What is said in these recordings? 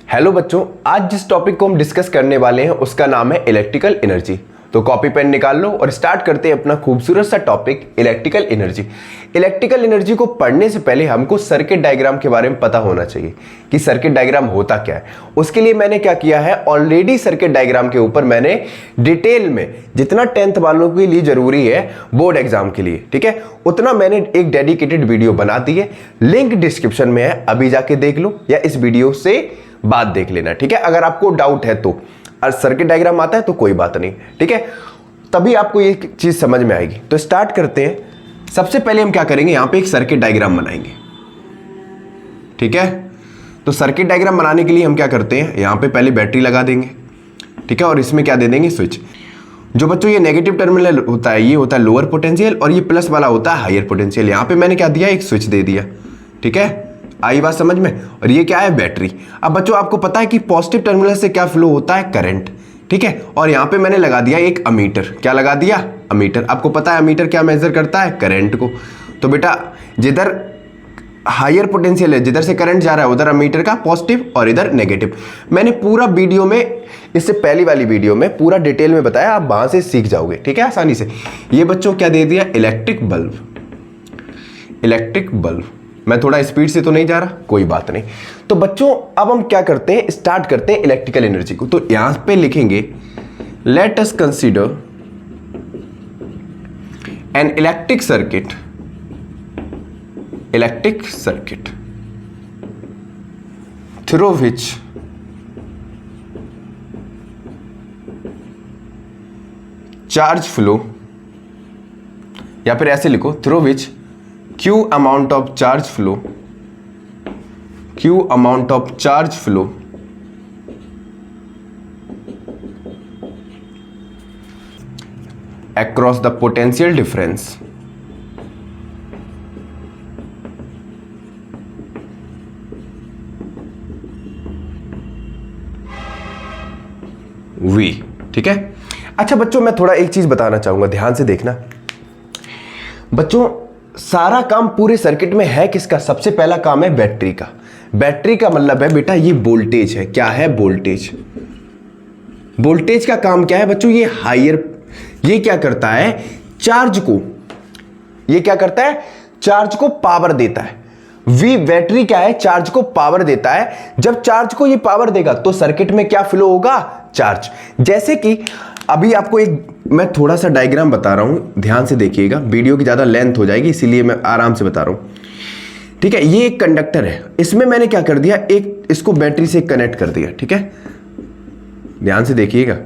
Hello बच्चों, आज जिस टॉपिक को हम डिस्कस करने वाले हैं उसका नाम है इलेक्ट्रिकल एनर्जी। तो कॉपी पेन निकाल लो और स्टार्ट करते हैं अपना खूबसूरत सा topic electrical energy. Electrical energy को पढ़ने से पहले हमको सर्किट डायग्राम के बारे में पता होना चाहिए कि सर्किट डायग्राम होता क्या है। उसके लिए मैंने क्या किया है, ऑलरेडी सर्किट डायग्राम के ऊपर मैंने डिटेल में जितना 10th वालों के लिए जरूरी है बोर्ड एग्जाम के लिए, ठीक है, उतना मैंने एक डेडिकेटेड वीडियो बना दी है। लिंक डिस्क्रिप्शन में है, अभी जाके देख लो या इस वीडियो से बात देख लेना, ठीक है। अगर आपको डाउट है तो, और सर्किट डायग्राम आता है तो कोई बात नहीं, ठीक है, तभी आपको ये चीज समझ में आएगी। तो स्टार्ट करते हैं। सबसे पहले हम क्या करेंगे, यहां पे एक सर्किट डायग्राम बनाएंगे, ठीक है। तो सर्किट डायग्राम बनाने के लिए हम क्या करते हैं, यहां पे पहले बैटरी लगा देंगे, ठीक है, और इसमें क्या दे देंगे, स्विच। जो बच्चों ये नेगेटिव टर्मिनल होता है, ये होता है लोअर पोटेंशियल और ये प्लस वाला होता है हायर पोटेंशियल। यहां पे मैंने क्या दिया, एक स्विच दे दिया, ठीक है, आई बात समझ में। और ये क्या है, बैटरी। अब बच्चों आपको पता है कि पॉजिटिव टर्मिनल से क्या फ्लो होता है, करंट, ठीक है। और यहां पे मैंने लगा दिया एक अमीटर। क्या लगा दिया, अमीटर। आपको पता है अमीटर क्या मेजर करता है, करंट को। तो बेटा जिधर हायर पोटेंशियल है, जिधर से करंट जा रहा है उधर अमीटर का पॉजिटिव और इधर नेगेटिव। मैंने पूरा वीडियो में, इससे पहली वाली वीडियो में पूरा डिटेल में बताया, आप वहां से सीख जाओगे, ठीक है, आसानी से। ये बच्चों क्या दे दिया, इलेक्ट्रिक बल्ब। इलेक्ट्रिक बल्ब, मैं थोड़ा स्पीड से तो नहीं जा रहा, कोई बात नहीं। तो बच्चों अब हम क्या करते हैं, स्टार्ट करते हैं इलेक्ट्रिकल एनर्जी को। तो यहां पे लिखेंगे, let us consider an electric circuit. Electric circuit through which charge flow, या फिर ऐसे लिखो, through which Q amount of charge flow, Q amount of charge flow across the potential difference V, ठीक है। अच्छा बच्चों मैं थोड़ा एक चीज बताना चाहूंगा, ध्यान से देखना। बच्चों सारा काम पूरे सर्किट में है किसका, सबसे पहला काम है बैटरी का। बैटरी का मतलब है बेटा ये वोल्टेज है। क्या है, वोल्टेज। वोल्टेज का काम क्या है बच्चों, ये हायर, ये क्या करता है, चार्ज को, ये क्या करता है, चार्ज को पावर देता है। वी बैटरी क्या है, चार्ज को पावर देता है। जब चार्ज को ये पावर देगा तो सर्किट में क्या फ्लो होगा, चार्ज। जैसे कि अभी आपको एक मैं थोड़ा सा डायग्राम बता रहा हूं, ध्यान से देखिएगा, वीडियो की ज्यादा लेंथ हो जाएगी इसीलिए मैं आराम से बता रहा हूं, ठीक है। ये एक कंडक्टर है, इसमें मैंने क्या कर दिया, एक इसको बैटरी से कनेक्ट कर दिया, ठीक है, ध्यान से देखिएगा।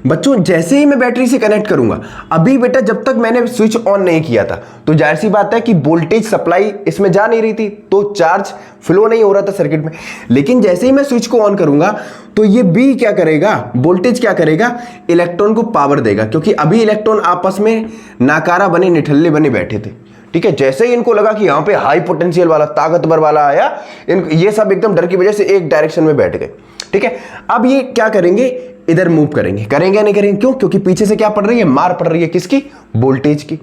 बच्चों जैसे ही मैं बैटरी से कनेक्ट करूंगा, अभी बेटा जब तक मैंने स्विच ऑन नहीं किया था तो जाहिर सी बात है कि वोल्टेज सप्लाई इसमें जा नहीं रही थी, तो चार्ज फ्लो नहीं हो रहा था सर्किट में। लेकिन जैसे ही मैं स्विच को ऑन करूंगा तो ये बी क्या करेगा, वोल्टेज क्या करेगा, इलेक्ट्रॉन को पावर देगा, क्योंकि अभी इलेक्ट्रॉन आपस में नाकारा बने, निठल्ले बने बैठे थे, ठीक है। जैसे ही इनको लगा कि यहां पे हाई पोटेंशियल वाला, ताकतवर वाला आया, ये सब एकदम डर की वजह से एक डायरेक्शन में बैठ गए, ठीक है। अब ये क्या करेंगे, इधर मूव करेंगे, करेंगे या नहीं करेंगे, क्यों, क्योंकि पीछे से क्या पड़ रही है, मार पड़ रही है, किसकी, वोल्टेज की।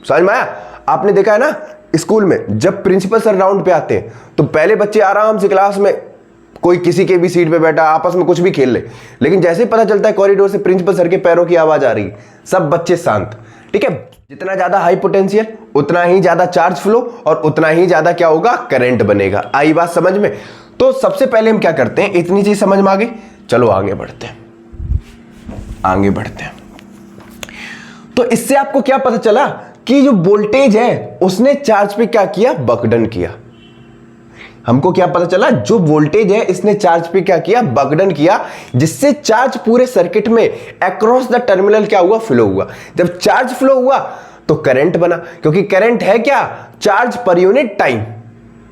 समझ में आया। आपने देखा है ना स्कूल में जब प्रिंसिपल सर राउंड पे आते हैं तो पहले बच्चे आराम से क्लास में कोई किसी के भी सीट पे बैठा आपस में कुछ भी खेल ले, लेकिन जैसे ही पता चलता है कॉरिडोर से प्रिंसिपल सर के पैरों की आवाज आ रही है, सब बच्चे शांत, ठीक है। जितना ज्यादा हाई पोटेंशियल उतना ही ज्यादा चार्ज फ्लो और उतना ही ज्यादा क्या होगा, करंट बनेगा। आई बात समझ में। तो सबसे पहले हम क्या करते हैं, इतनी चीज समझ में आ गई, चलो आगे बढ़ते हैं, आगे बढ़ते हैं। तो इससे आपको क्या पता चला कि जो वोल्टेज है उसने चार्ज पे क्या किया, बकडन किया। हमको क्या पता चला, जो वोल्टेज है इसने चार्ज पे क्या किया, बकडन किया, जिससे चार्ज पूरे सर्किट में अक्रॉस द टर्मिनल क्या हुआ, फ्लो हुआ। जब चार्ज फ्लो हुआ तो करंट बना, क्योंकि करंट है क्या, चार्ज पर यूनिट टाइम।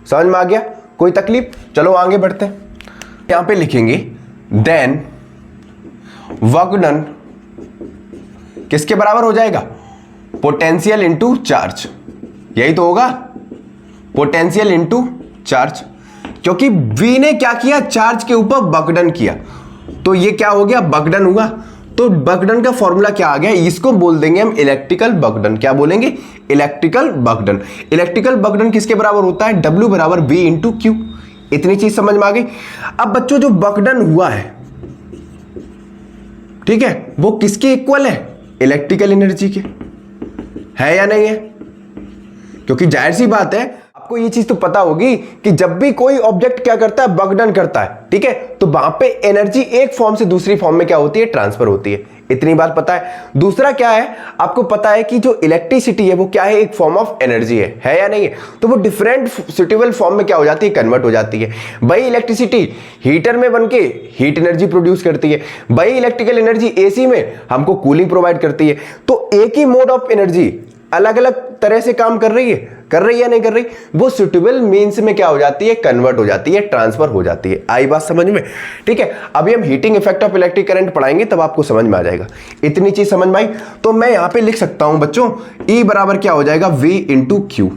समझ में आ गया, कोई तकलीफ। चलो आगे बढ़ते हैं। यहां पे लिखेंगे देन वर्क डन किसके बराबर हो जाएगा, पोटेंशियल इंटू चार्ज। यही तो होगा, पोटेंशियल इंटू चार्ज, क्योंकि V ने क्या किया, चार्ज के ऊपर वर्क डन किया, तो ये क्या हो गया, वर्क डन हुआ। तो वर्क डन का फॉर्मूला क्या आ गया, इसको बोल देंगे हम इलेक्ट्रिकल वर्क डन। क्या बोलेंगे, electrical work done. Electrical work done किसके बराबर होता है, W बराबर V इंटू क्यू। इतनी चीज समझ में आ गई। अब बच्चों जो वर्क डन हुआ है, ठीक है, वो किसके इक्वल है, इलेक्ट्रिकल एनर्जी के, है या नहीं है। क्योंकि जाहिर सी बात है, आपको ये चीज तो पता होगी कि जब भी कोई ऑब्जेक्ट क्या करता है, वर्क डन करता है, ठीक है, तो वहां पे एनर्जी एक फॉर्म से दूसरी फॉर्म में क्या होती है, ट्रांसफर होती है। इतनी बात पता है। दूसरा क्या है, आपको पता है कि जो इलेक्ट्रिसिटी है वो क्या है, एक फॉर्म ऑफ एनर्जी है या नहीं है। तो वो डिफरेंट सुटेबल फॉर्म में क्या हो जाती है, कन्वर्ट हो जाती है। वही इलेक्ट्रिसिटी हीटर में बनके हीट एनर्जी प्रोड्यूस करती है, वही इलेक्ट्रिकल एनर्जी एसी में हमको कूलिंग प्रोवाइड करती है। तो एक ही मोड ऑफ एनर्जी अलग अलग तरह से काम कर रही है या नहीं कर रही, वो सुटेबल मींस में क्या हो जाती है, कन्वर्ट हो जाती है, ट्रांसफर हो जाती है। आई बात समझ में, ठीक है। अभी हम heating effect of electric current पढ़ाएंगे, तब आपको समझ में आ जाएगा। इतनी चीज समझ में आई। तो मैं यहां पे लिख सकता हूं बच्चों, E बराबर क्या हो जाएगा, V इंटू क्यू,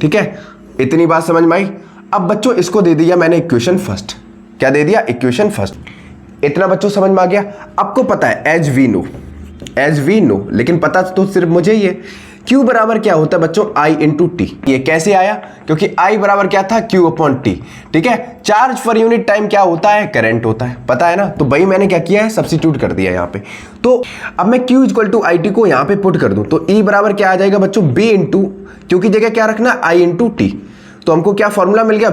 ठीक है। इतनी बात समझ में आई। अब बच्चों इसको दे दिया मैंने इक्वेशन फर्स्ट। क्या दे दिया, इक्वेशन फर्स्ट। इतना बच्चों समझ में आ गया। आपको पता है एज वी नो, लेकिन पता तो सिर्फ मुझे ही है, Q बराबर क्या होता है बच्चों, I इंटू टी। ये कैसे आया, क्योंकि I बराबर क्या था, Q अपॉन टी, ठीक है। चार्ज पर यूनिट टाइम क्या होता है, करंट होता है, पता है ना। तो भाई मैंने क्या किया है, सब्स्टिट्यूट कर दिया यहाँ पे। तो अब मैं Q equal to I T को यहाँ पे पुट कर दूं, तो E बराबर क्या आ जाएगा बच्चों, B इंटू क्यू की जगह क्या रखना, I इंटू टी। तो हमको क्या फॉर्मूला मिल गया,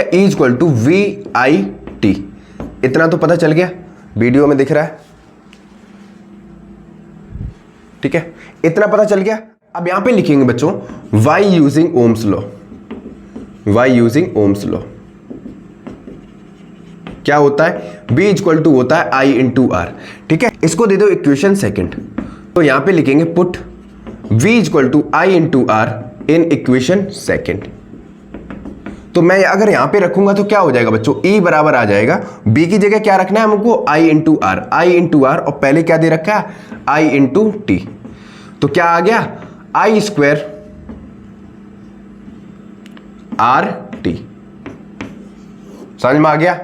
E equal to V I T. इतना तो पता चल गया, वीडियो में दिख रहा है, ठीक है। इतना पता चल गया। अब यहां पे लिखेंगे बच्चों y यूजिंग ओम्स लॉ। क्या होता है, B इक्वल टू होता है I इंटू आर, ठीक है। इसको दे दो इक्वेशन सेकंड। तो यहां पे लिखेंगे put V equal to I into R in equation second. तो मैं अगर यहां पे रखूंगा तो क्या हो जाएगा बच्चों, E बराबर आ जाएगा, B की जगह क्या रखना है हमको, I इंटू आर, और पहले क्या दे रखा है, I इंटू टी। तो क्या आ गया, I स्क्वायर आर टी। समझ में आ गया।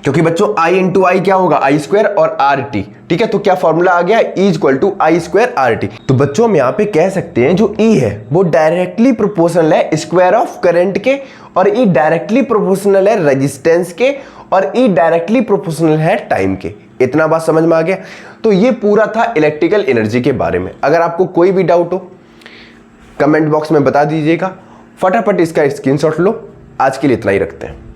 क्योंकि बच्चों I इंटू आई क्या होगा, I स्क्वायर और आर टी, ठीक है। तो क्या फॉर्मूला आ गया, E equal to I square R T. तो बच्चों हम यहां पे कह सकते हैं जो E है वो डायरेक्टली प्रोपोर्शनल है स्क्वायर ऑफ करंट के, और E डायरेक्टली प्रोपोर्शनल है रेजिस्टेंस के, और E डायरेक्टली प्रोपोर्शनल है टाइम के। इतना बात समझ में आ गया। तो ये पूरा था इलेक्ट्रिकल एनर्जी के बारे में। अगर आपको कोई भी डाउट हो कमेंट बॉक्स में बता दीजिएगा, फटाफट इसका स्क्रीनशॉट लो। आज के लिए इतना ही रखते हैं।